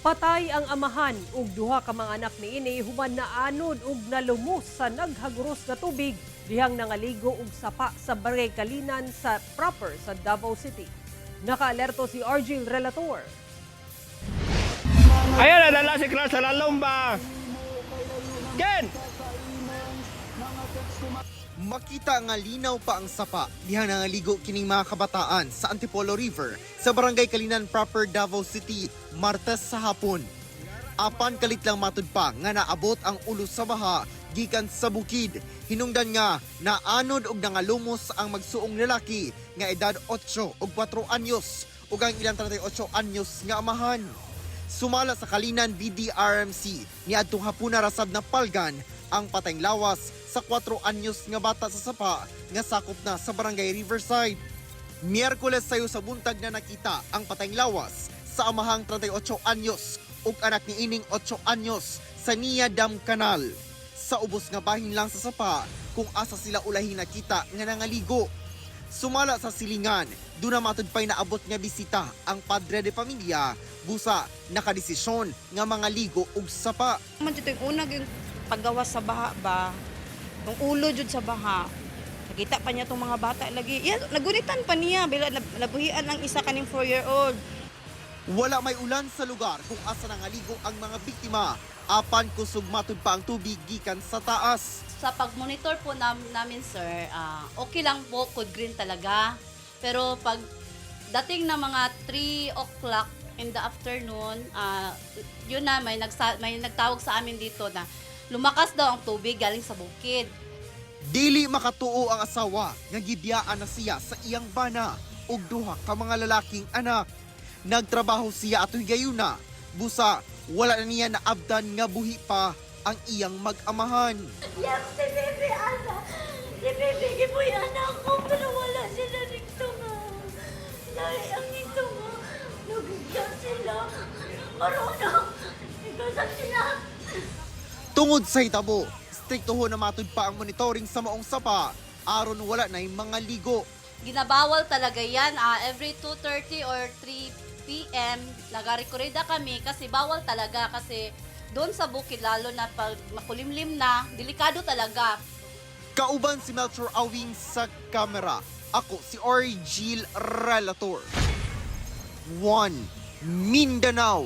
Patay ang amahan ug duha ka mga anak niini human naanod ug nalumos sa naghaguros nga tubig dihang nangaligo og sapa sa Barangay Kalinan sa proper sa Davao City. Nakaalerto si Argil Relator. Ayan, nalala si Kral sa lalong ba? Ken! Makita nga linaw pa ang sapa diha nangaligo kining mga kabataan sa Antipolo River sa Barangay Kalinan proper Davao City Martes sa hapon. Apan kalit lang matud pa nga naabot ang ulo sa baha gikan sa bukid. Hinungdan nga naanod og nangalumos ang magsuong lalaki nga edad 8 ug 4 anyos ug ang ilang 38 anyos nga amahan. Sumala sa Kalinan BDRMC niadtong hapuna rasab na palgan ang patayng lawas sa 4 anyos nga bata sa sapa nga sakop na sa Barangay Riverside. Miyerkules sayo sa buntag na nakita ang patayng lawas sa amahang 38 anyos ug anak ni ining 8 anyos sa Nia Dam Canal. Sa ubos nga bahin lang sa sapa kung asa sila ulahi nakita nga nangaligo. Sumala sa silingan, doon na matud pa'y naabot nga bisita ang padre de pamilya, busa nakadesisyon nga mga ligo ug sapa. Man dito yung unag yung paggawas sa baha ba, yung ulo jud sa baha. Nakita pa niya tong mga bata lagi. Yan, nagunitan pa niya bila nabuhian ang isa kaning 4-year-old. Wala may ulan sa lugar kung asa nangaligo ang mga biktima. Apan kusog matud pa ang tubig gikan sa taas. Sa pag-monitor po namin, sir, okay lang po, code green talaga. Pero pag dating na mga 3 o'clock in the afternoon, yun na, may nagtawag sa amin dito na lumakas daw ang tubig galing sa bukid. Dili makatuo ang asawa nga gibiyaan na siya sa iyang bana ug duha ka mga lalaking anak. Nagtrabaho siya atoy gayuna. Busa, wala na niya naabdan nga buhi pa ang iyang mag-amahan. Yes, si Bebe, ana. Si Bebe, po yung anak ko, pero wala sila dito nga. Dahil ang ito nga, nagigyan sila. Marunong, ikasan sila. Tungod sa hitabo, striktoho na matud pa ang monitoring sa maong sapa aron wala na mga ligo. Ginabawal talaga yan. Every 2:30 or 3 p.m. nagarekorida kami kasi bawal talaga kasi doon sa bukid lalo na pag makulimlim na, delikado talaga. Kauban si Melchor Awing sa kamera. Ako si Argil Relator. 1 Mindanao.